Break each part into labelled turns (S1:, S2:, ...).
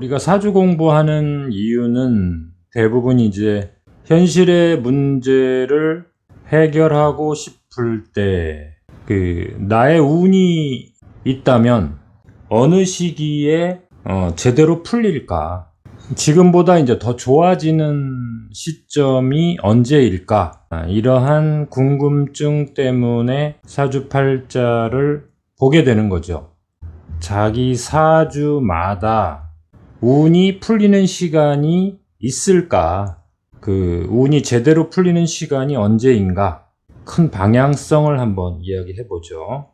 S1: 우리가 사주 공부하는 이유는 대부분 이제 현실의 문제를 해결하고 싶을 때 나의 운이 있다면 어느 시기에 제대로 풀릴까? 지금보다 이제 더 좋아지는 시점이 언제일까? 이러한 궁금증 때문에 사주팔자를 보게 되는 거죠. 자기 사주마다 운이 풀리는 시간이 있을까? 운이 제대로 풀리는 시간이 언제인가? 큰 방향성을 한번 이야기해 보죠.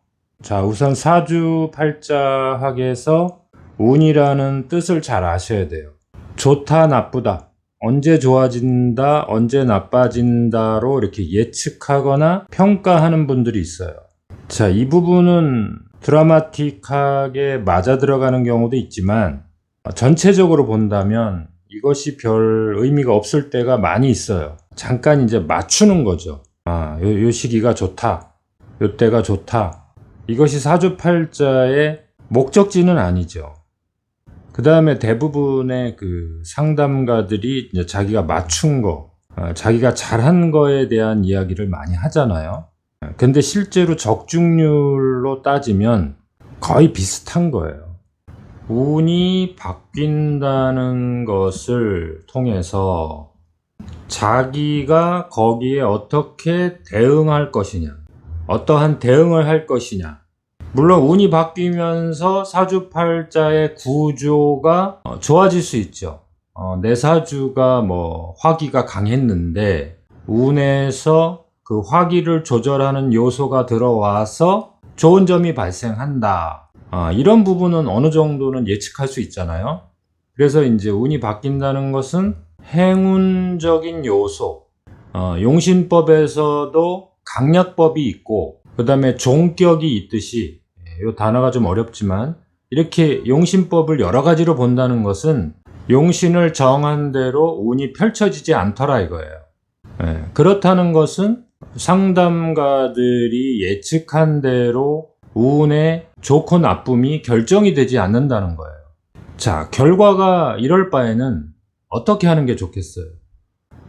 S1: 자, 우선 사주팔자학에서 운이라는 뜻을 잘 아셔야 돼요. 좋다, 나쁘다, 언제 좋아진다, 언제 나빠진다로 이렇게 예측하거나 평가하는 분들이 있어요. 자, 이 부분은 드라마틱하게 맞아 들어가는 경우도 있지만 전체적으로 본다면 이것이 별 의미가 없을 때가 많이 있어요. 잠깐 이제 맞추는 거죠. 요 시기가 좋다, 요 때가 좋다. 이것이 사주팔자의 목적지는 아니죠. 그 다음에 대부분의 상담가들이 이제 자기가 맞춘 거, 자기가 잘한 거에 대한 이야기를 많이 하잖아요. 근데 실제로 적중률로 따지면 거의 비슷한 거예요. 운이 바뀐다는 것을 통해서 자기가 거기에 어떻게 대응할 것이냐, 어떠한 대응을 할 것이냐. 물론 운이 바뀌면서 사주팔자의 구조가 좋아질 수 있죠. 내 사주가 화기가 강했는데 운에서 그 화기를 조절하는 요소가 들어와서 좋은 점이 발생한다. 이런 부분은 어느 정도는 예측할 수 있잖아요. 그래서 이제 운이 바뀐다는 것은 행운적인 요소, 용신법에서도 강약법이 있고, 그 다음에 종격이 있듯이, 이 단어가 좀 어렵지만, 이렇게 용신법을 여러 가지로 본다는 것은 용신을 정한 대로 운이 펼쳐지지 않더라 이거예요. 그렇다는 것은 상담가들이 예측한 대로 운의 좋고 나쁨이 결정이 되지 않는다는 거예요. 자, 결과가 이럴 바에는 어떻게 하는 게 좋겠어요?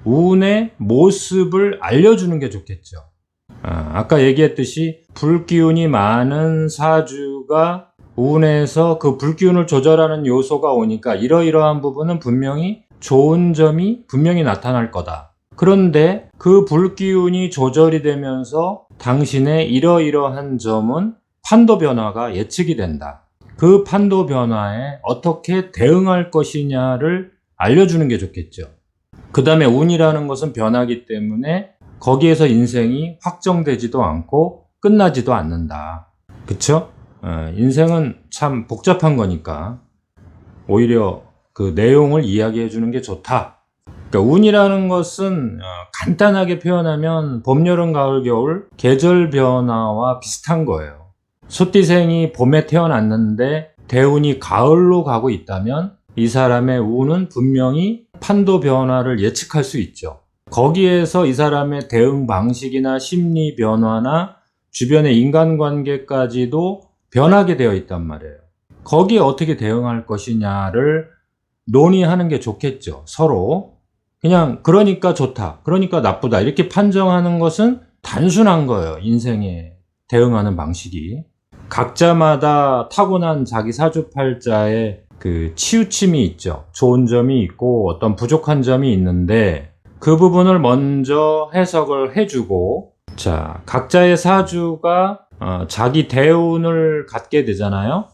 S1: 운의 모습을 알려주는 게 좋겠죠. 아까 얘기했듯이 불기운이 많은 사주가 운에서 그 불기운을 조절하는 요소가 오니까 이러이러한 부분은 분명히 좋은 점이 분명히 나타날 거다. 그런데 그 불기운이 조절이 되면서 당신의 이러이러한 점은 판도 변화가 예측이 된다. 그 판도 변화에 어떻게 대응할 것이냐를 알려주는 게 좋겠죠. 그 다음에 운이라는 것은 변하기 때문에 거기에서 인생이 확정되지도 않고 끝나지도 않는다. 그쵸? 인생은 참 복잡한 거니까 오히려 그 내용을 이야기해 주는 게 좋다. 그러니까 운이라는 것은 간단하게 표현하면 봄, 여름, 가을, 겨울 계절 변화와 비슷한 거예요. 소띠생이 봄에 태어났는데 대운이 가을로 가고 있다면 이 사람의 운은 분명히 판도 변화를 예측할 수 있죠. 거기에서 이 사람의 대응 방식이나 심리 변화나 주변의 인간관계까지도 변하게 되어 있단 말이에요. 거기에 어떻게 대응할 것이냐를 논의하는 게 좋겠죠. 서로. 그냥 그러니까 좋다, 그러니까 나쁘다 이렇게 판정하는 것은 단순한 거예요. 인생에 대응하는 방식이. 각자마다 타고난 자기 사주팔자에 치우침이 있죠. 좋은 점이 있고 어떤 부족한 점이 있는데 그 부분을 먼저 해석을 해주고, 자, 각자의 사주가 자기 대운을 갖게 되잖아요.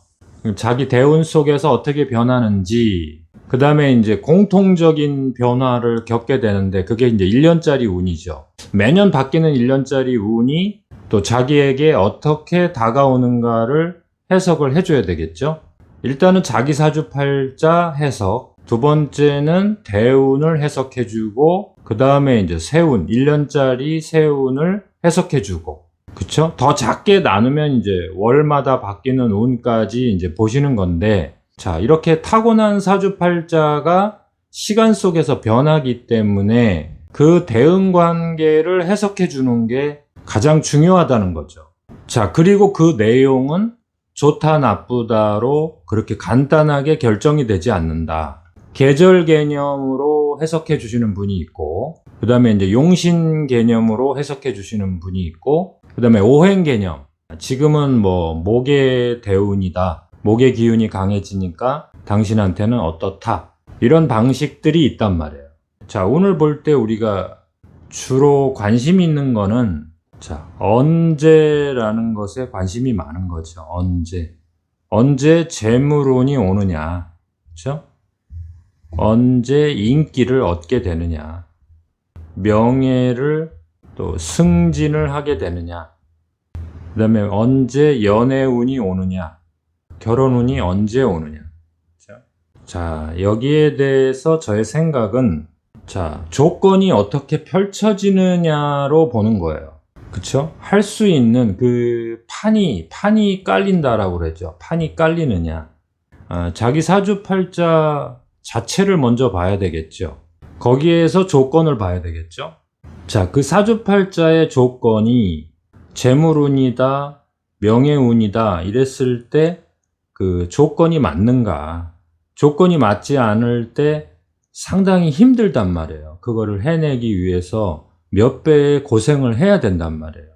S1: 자기 대운 속에서 어떻게 변하는지, 그 다음에 이제 공통적인 변화를 겪게 되는데 그게 이제 1년짜리 운이죠. 매년 바뀌는 1년짜리 운이 또 자기에게 어떻게 다가오는가를 해석을 해줘야 되겠죠. 일단은 자기 사주팔자 해석, 두 번째는 대운을 해석해주고, 그 다음에 이제 세운, 1년짜리 세운을 해석해주고, 그쵸? 더 작게 나누면 이제 월마다 바뀌는 운까지 이제 보시는 건데, 자, 이렇게 타고난 사주팔자가 시간 속에서 변하기 때문에 그 대응 관계를 해석해 주는 게 가장 중요하다는 거죠. 자, 그리고 그 내용은 좋다 나쁘다로 그렇게 간단하게 결정이 되지 않는다. 계절 개념으로 해석해 주시는 분이 있고, 그 다음에 이제 용신 개념으로 해석해 주시는 분이 있고, 그 다음에 오행 개념. 지금은 뭐 목의 대운이다. 목의 기운이 강해지니까 당신한테는 어떻다. 이런 방식들이 있단 말이에요. 자, 오늘 볼 때 우리가 주로 관심 있는 거는 자, 언제라는 것에 관심이 많은 거죠. 언제 재물운이 오느냐. 그렇죠? 언제 인기를 얻게 되느냐. 명예를 또 승진을 하게 되느냐. 그 다음에 언제 연애운이 오느냐. 결혼운이 언제 오느냐. 그렇죠? 자, 여기에 대해서 저의 생각은 자, 조건이 어떻게 펼쳐지느냐로 보는 거예요. 그쵸? 할 수 있는 그 판이 깔린다라고 그랬죠. 판이 깔리느냐. 자기 사주팔자 자체를 먼저 봐야 되겠죠. 거기에서 조건을 봐야 되겠죠. 자, 그 사주팔자의 조건이 재물운이다, 명예운이다 이랬을 때 그 조건이 맞는가. 조건이 맞지 않을 때 상당히 힘들단 말이에요. 그거를 해내기 위해서 몇 배의 고생을 해야 된단 말이에요.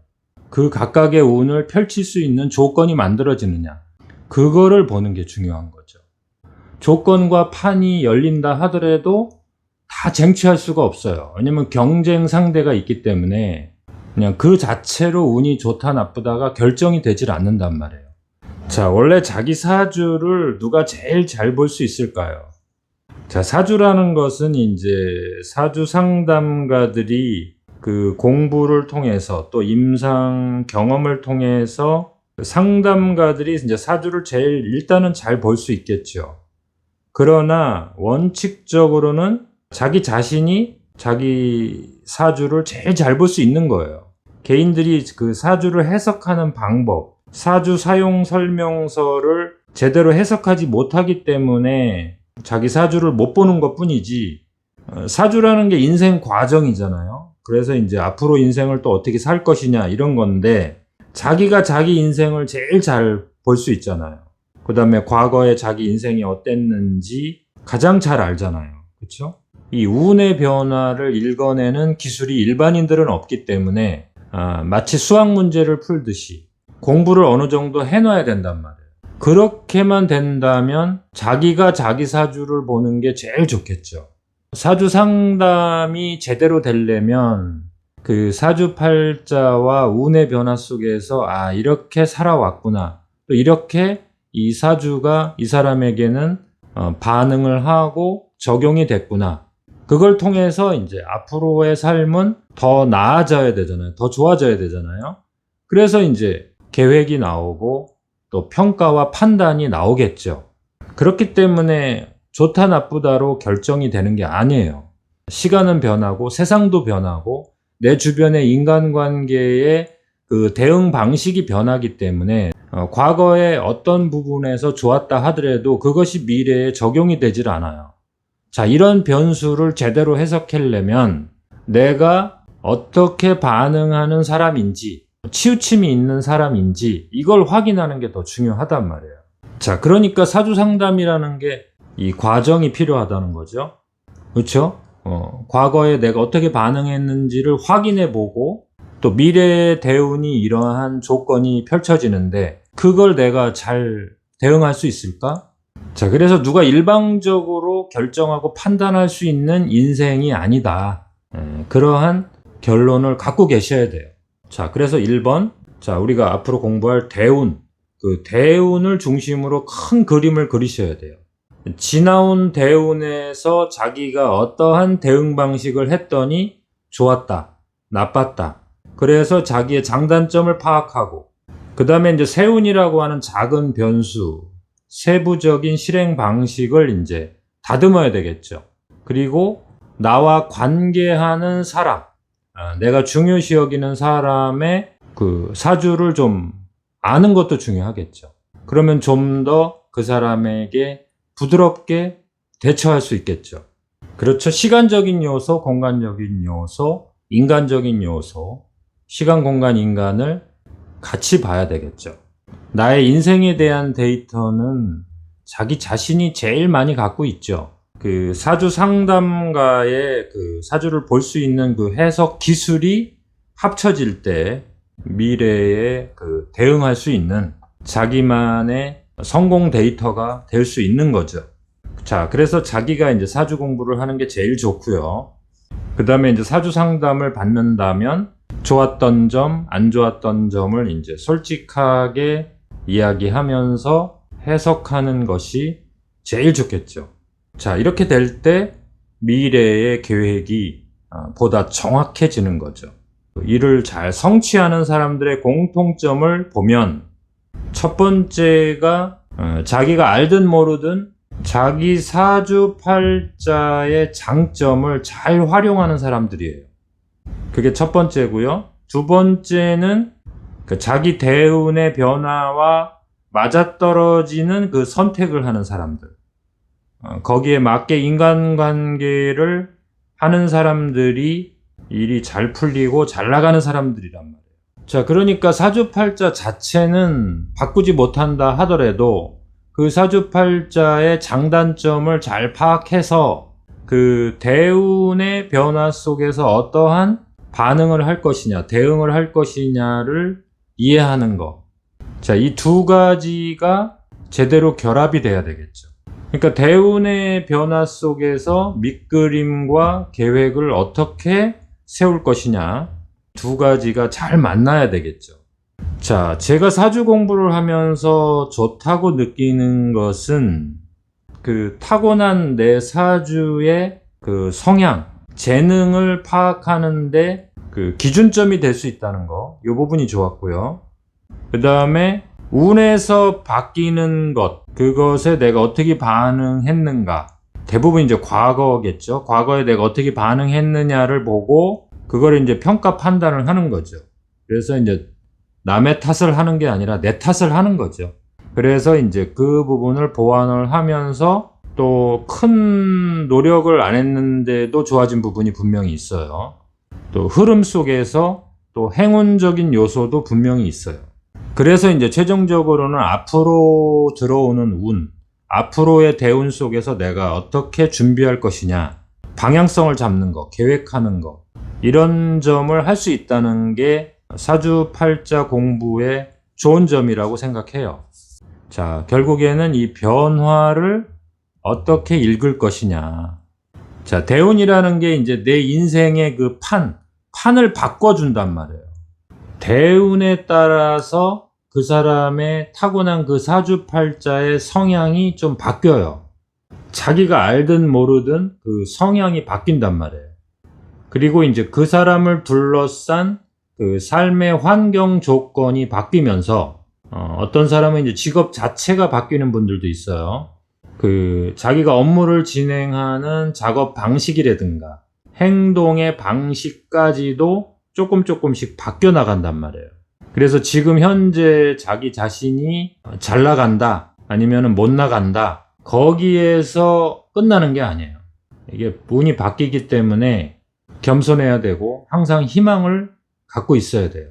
S1: 그 각각의 운을 펼칠 수 있는 조건이 만들어지느냐. 그거를 보는 게 중요한 거죠. 조건과 판이 열린다 하더라도 다 쟁취할 수가 없어요. 왜냐면 경쟁 상대가 있기 때문에 그냥 그 자체로 운이 좋다 나쁘다가 결정이 되질 않는단 말이에요. 자, 원래 자기 사주를 누가 제일 잘 볼 수 있을까요? 자, 사주라는 것은 이제 사주 상담가들이 그 공부를 통해서 또 임상 경험을 통해서 상담가들이 이제 사주를 제일 일단은 잘 볼 수 있겠죠. 그러나 원칙적으로는 자기 자신이 자기 사주를 제일 잘 볼 수 있는 거예요. 개인들이 그 사주를 해석하는 방법, 사주 사용 설명서를 제대로 해석하지 못하기 때문에 자기 사주를 못 보는 것 뿐이지, 사주라는 게 인생 과정이잖아요. 그래서 이제 앞으로 인생을 또 어떻게 살 것이냐 이런 건데, 자기가 자기 인생을 제일 잘 볼 수 있잖아요. 그 다음에 과거에 자기 인생이 어땠는지 가장 잘 알잖아요. 그렇죠? 이 운의 변화를 읽어내는 기술이 일반인들은 없기 때문에 마치 수학 문제를 풀듯이 공부를 어느 정도 해놔야 된단 말이에요. 그렇게만 된다면 자기가 자기 사주를 보는 게 제일 좋겠죠. 사주 상담이 제대로 되려면 그 사주팔자와 운의 변화 속에서 이렇게 살아왔구나. 또 이렇게 이 사주가 이 사람에게는 반응을 하고 적용이 됐구나. 그걸 통해서 이제 앞으로의 삶은 더 나아져야 되잖아요. 더 좋아져야 되잖아요. 그래서 이제 계획이 나오고 또 평가와 판단이 나오겠죠. 그렇기 때문에 좋다 나쁘다로 결정이 되는 게 아니에요. 시간은 변하고 세상도 변하고 내 주변의 인간관계의 그 대응 방식이 변하기 때문에 과거에 어떤 부분에서 좋았다 하더라도 그것이 미래에 적용이 되질 않아요. 자, 이런 변수를 제대로 해석하려면 내가 어떻게 반응하는 사람인지, 치우침이 있는 사람인지 이걸 확인하는 게 더 중요하단 말이에요. 자, 그러니까 사주 상담이라는 게 이 과정이 필요하다는 거죠. 그렇죠? 과거에 내가 어떻게 반응했는지를 확인해 보고 또 미래의 대운이 이러한 조건이 펼쳐지는데 그걸 내가 잘 대응할 수 있을까? 자, 그래서 누가 일방적으로 결정하고 판단할 수 있는 인생이 아니다. 그러한 결론을 갖고 계셔야 돼요. 자, 그래서 1번. 자, 우리가 앞으로 공부할 대운. 그 대운을 중심으로 큰 그림을 그리셔야 돼요. 지나온 대운에서 자기가 어떠한 대응 방식을 했더니 좋았다, 나빴다. 그래서 자기의 장단점을 파악하고, 그 다음에 이제 세운이라고 하는 작은 변수, 세부적인 실행 방식을 이제 다듬어야 되겠죠. 그리고 나와 관계하는 사람, 내가 중요시 여기는 사람의 그 사주를 좀 아는 것도 중요하겠죠. 그러면 좀 더 그 사람에게 부드럽게 대처할 수 있겠죠. 그렇죠. 시간적인 요소, 공간적인 요소, 인간적인 요소, 시간, 공간, 인간을 같이 봐야 되겠죠. 나의 인생에 대한 데이터는 자기 자신이 제일 많이 갖고 있죠. 그 사주 상담가의 그 사주를 볼 수 있는 그 해석 기술이 합쳐질 때 미래에 그 대응할 수 있는 자기만의 성공 데이터가 될 수 있는 거죠. 자, 그래서 자기가 이제 사주 공부를 하는 게 제일 좋고요. 그 다음에 이제 사주 상담을 받는다면 좋았던 점, 안 좋았던 점을 이제 솔직하게 이야기하면서 해석하는 것이 제일 좋겠죠. 자, 이렇게 될 때 미래의 계획이 보다 정확해지는 거죠. 이를 잘 성취하는 사람들의 공통점을 보면 첫 번째가 자기가 알든 모르든 자기 사주팔자의 장점을 잘 활용하는 사람들이에요. 그게 첫 번째고요. 두 번째는 자기 대운의 변화와 맞아떨어지는 그 선택을 하는 사람들. 거기에 맞게 인간관계를 하는 사람들이 일이 잘 풀리고 잘 나가는 사람들이란 말이에요. 자, 그러니까 사주팔자 자체는 바꾸지 못한다 하더라도 그 사주팔자의 장단점을 잘 파악해서 그 대운의 변화 속에서 어떠한 반응을 할 것이냐, 대응을 할 것이냐를 이해하는 거. 자, 이 두 가지가 제대로 결합이 돼야 되겠죠. 그러니까 대운의 변화 속에서 밑그림과 계획을 어떻게 세울 것이냐, 두 가지가 잘 만나야 되겠죠. 자, 제가 사주 공부를 하면서 좋다고 느끼는 것은 그 타고난 내 사주의 그 성향, 재능을 파악하는데 그 기준점이 될 수 있다는 거, 이 부분이 좋았고요. 그 다음에 운에서 바뀌는 것, 그것에 내가 어떻게 반응했는가. 대부분 이제 과거겠죠. 과거에 내가 어떻게 반응했느냐를 보고 그걸 이제 평가 판단을 하는 거죠. 그래서 이제 남의 탓을 하는 게 아니라 내 탓을 하는 거죠. 그래서 이제 그 부분을 보완을 하면서 또 큰 노력을 안 했는데도 좋아진 부분이 분명히 있어요. 또 흐름 속에서 또 행운적인 요소도 분명히 있어요. 그래서 이제 최종적으로는 앞으로 들어오는 운, 앞으로의 대운 속에서 내가 어떻게 준비할 것이냐, 방향성을 잡는 거, 계획하는 거, 이런 점을 할 수 있다는 게 사주팔자 공부의 좋은 점이라고 생각해요. 자, 결국에는 이 변화를 어떻게 읽을 것이냐. 자, 대운이라는 게 이제 내 인생의 그 판을 바꿔준단 말이에요. 대운에 따라서 그 사람의 타고난 그 사주팔자의 성향이 좀 바뀌어요. 자기가 알든 모르든 그 성향이 바뀐단 말이에요. 그리고 이제 그 사람을 둘러싼 그 삶의 환경 조건이 바뀌면서 어떤 사람은 이제 직업 자체가 바뀌는 분들도 있어요. 그 자기가 업무를 진행하는 작업 방식이라든가 행동의 방식까지도 조금씩 바뀌어 나간단 말이에요. 그래서 지금 현재 자기 자신이 잘 나간다 아니면 못 나간다 거기에서 끝나는 게 아니에요. 이게 운이 바뀌기 때문에 겸손해야 되고 항상 희망을 갖고 있어야 돼요.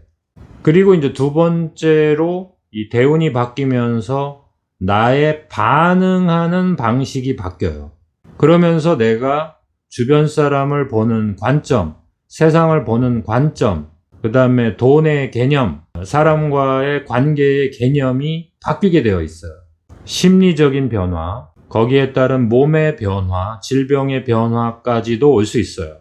S1: 그리고 이제 두 번째로 이 대운이 바뀌면서 나의 반응하는 방식이 바뀌어요. 그러면서 내가 주변 사람을 보는 관점, 세상을 보는 관점, 그 다음에 돈의 개념, 사람과의 관계의 개념이 바뀌게 되어 있어요. 심리적인 변화, 거기에 따른 몸의 변화, 질병의 변화까지도 올 수 있어요.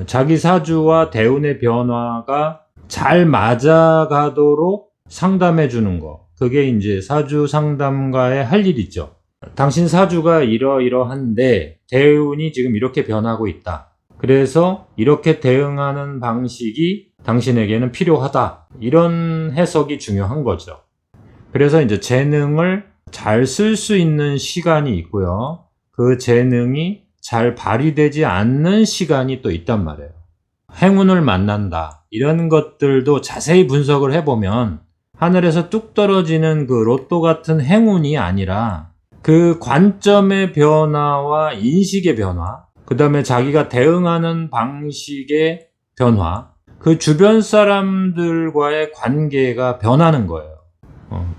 S1: 자기 사주와 대운의 변화가 잘 맞아가도록 상담해 주는 거. 그게 이제 사주 상담가의 할 일이죠. 당신 사주가 이러이러한데 대운이 지금 이렇게 변하고 있다. 그래서 이렇게 대응하는 방식이 당신에게는 필요하다. 이런 해석이 중요한 거죠. 그래서 이제 재능을 잘 쓸 수 있는 시간이 있고요. 그 재능이 잘 발휘되지 않는 시간이 또 있단 말이에요. 행운을 만난다. 이런 것들도 자세히 분석을 해보면 하늘에서 뚝 떨어지는 그 로또 같은 행운이 아니라 그 관점의 변화와 인식의 변화, 그 다음에 자기가 대응하는 방식의 변화, 그 주변 사람들과의 관계가 변하는 거예요.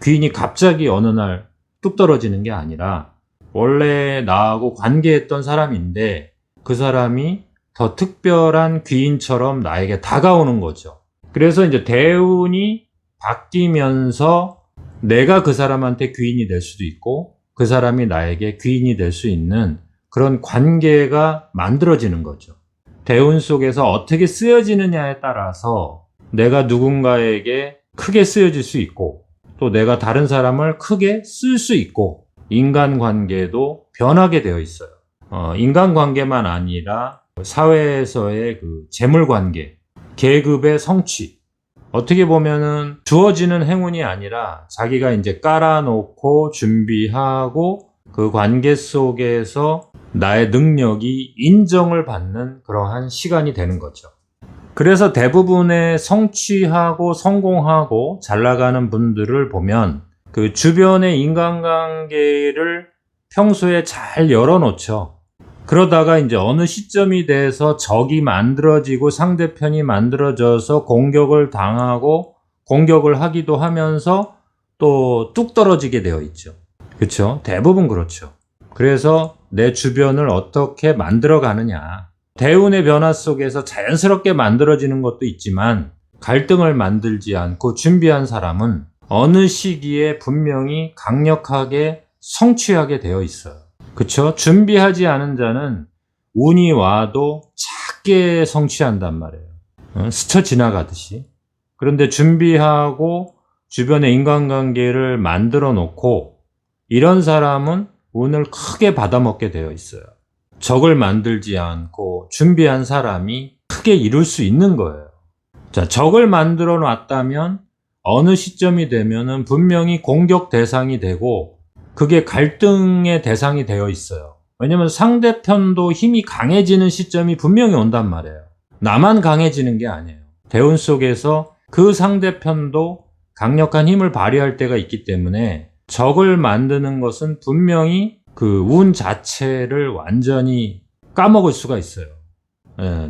S1: 귀인이 갑자기 어느 날 뚝 떨어지는 게 아니라 원래 나하고 관계했던 사람인데 그 사람이 더 특별한 귀인처럼 나에게 다가오는 거죠. 그래서 이제 대운이 바뀌면서 내가 그 사람한테 귀인이 될 수도 있고 그 사람이 나에게 귀인이 될 수 있는 그런 관계가 만들어지는 거죠. 대운 속에서 어떻게 쓰여지느냐에 따라서 내가 누군가에게 크게 쓰여질 수 있고 또 내가 다른 사람을 크게 쓸 수 있고 인간관계도 변하게 되어 있어요. 인간관계만 아니라 사회에서의 그 재물관계, 계급의 성취, 어떻게 보면은 주어지는 행운이 아니라 자기가 이제 깔아놓고 준비하고 그 관계 속에서 나의 능력이 인정을 받는 그러한 시간이 되는 거죠. 그래서 대부분의 성취하고 성공하고 잘 나가는 분들을 보면 그 주변의 인간관계를 평소에 잘 열어놓죠. 그러다가 이제 어느 시점이 돼서 적이 만들어지고 상대편이 만들어져서 공격을 당하고 공격을 하기도 하면서 또 뚝 떨어지게 되어 있죠. 그렇죠? 대부분 그렇죠. 그래서 내 주변을 어떻게 만들어 가느냐. 대운의 변화 속에서 자연스럽게 만들어지는 것도 있지만 갈등을 만들지 않고 준비한 사람은 어느 시기에 분명히 강력하게 성취하게 되어 있어요. 그쵸? 준비하지 않은 자는 운이 와도 작게 성취한단 말이에요. 스쳐 지나가듯이. 그런데 준비하고 주변의 인간관계를 만들어 놓고 이런 사람은 운을 크게 받아먹게 되어 있어요. 적을 만들지 않고 준비한 사람이 크게 이룰 수 있는 거예요. 자, 적을 만들어 놨다면 어느 시점이 되면은 분명히 공격 대상이 되고 그게 갈등의 대상이 되어 있어요. 왜냐면 상대편도 힘이 강해지는 시점이 분명히 온단 말이에요. 나만 강해지는 게 아니에요. 대운 속에서 그 상대편도 강력한 힘을 발휘할 때가 있기 때문에 적을 만드는 것은 분명히 그 운 자체를 완전히 까먹을 수가 있어요.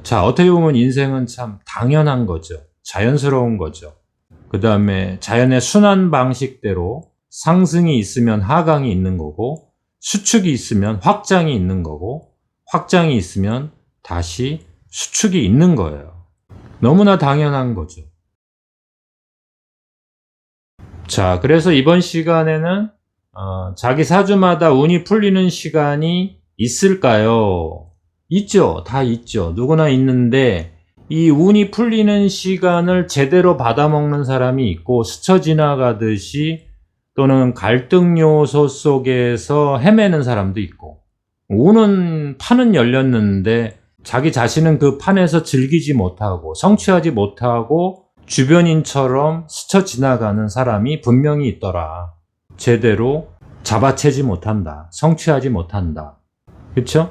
S1: 자, 어떻게 보면 인생은 참 당연한 거죠. 자연스러운 거죠. 그 다음에 자연의 순환 방식대로 상승이 있으면 하강이 있는 거고 수축이 있으면 확장이 있는 거고 확장이 있으면 다시 수축이 있는 거예요. 너무나 당연한 거죠. 자, 그래서 이번 시간에는 자기 사주마다 운이 풀리는 시간이 있을까요? 있죠. 다 있죠. 누구나 있는데 이 운이 풀리는 시간을 제대로 받아먹는 사람이 있고 스쳐 지나가듯이 또는 갈등 요소 속에서 헤매는 사람도 있고 운은 판은 열렸는데 자기 자신은 그 판에서 즐기지 못하고 성취하지 못하고 주변인처럼 스쳐 지나가는 사람이 분명히 있더라. 제대로 잡아채지 못한다. 성취하지 못한다. 그렇죠?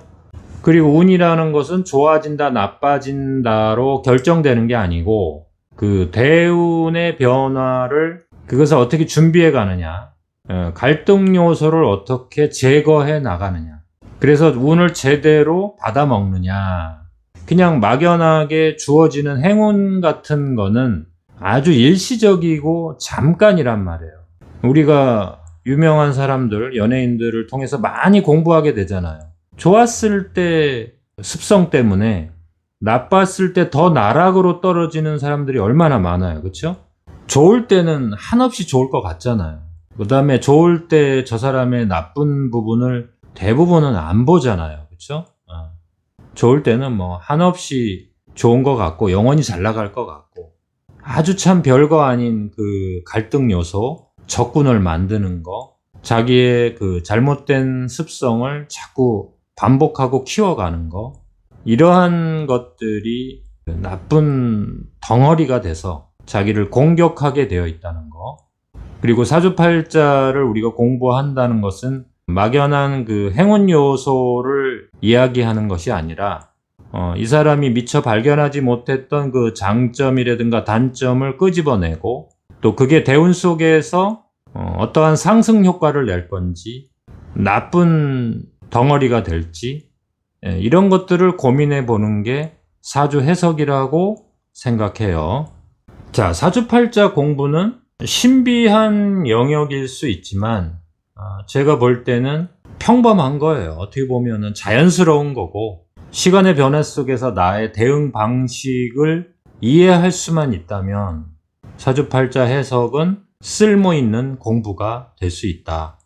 S1: 그리고 운이라는 것은 좋아진다, 나빠진다로 결정되는 게 아니고 그 대운의 변화를 그것을 어떻게 준비해 가느냐, 갈등 요소를 어떻게 제거해 나가느냐. 그래서 운을 제대로 받아먹느냐. 그냥 막연하게 주어지는 행운 같은 거는 아주 일시적이고 잠깐이란 말이에요. 우리가 유명한 사람들, 연예인들을 통해서 많이 공부하게 되잖아요. 좋았을 때 습성 때문에 나빴을 때 더 나락으로 떨어지는 사람들이 얼마나 많아요. 그렇죠? 좋을 때는 한없이 좋을 것 같잖아요. 그 다음에 좋을 때 저 사람의 나쁜 부분을 대부분은 안 보잖아요. 그렇죠? 좋을 때는 뭐 한없이 좋은 것 같고 영원히 잘 나갈 것 같고 아주 참 별거 아닌 그 갈등 요소, 적군을 만드는 거, 자기의 그 잘못된 습성을 자꾸 반복하고 키워가는 거, 이러한 것들이 나쁜 덩어리가 돼서 자기를 공격하게 되어 있다는 거. 그리고 사주팔자를 우리가 공부한다는 것은 막연한 그 행운 요소를 이야기하는 것이 아니라 이 사람이 미처 발견하지 못했던 그 장점이라든가 단점을 끄집어내고 또 그게 대운 속에서 어떠한 상승 효과를 낼 건지 나쁜 덩어리가 될지 이런 것들을 고민해 보는 게 사주 해석이라고 생각해요. 자, 사주팔자 공부는 신비한 영역일 수 있지만 제가 볼 때는 평범한 거예요. 어떻게 보면은 자연스러운 거고 시간의 변화 속에서 나의 대응 방식을 이해할 수만 있다면 사주팔자 해석은 쓸모 있는 공부가 될 수 있다.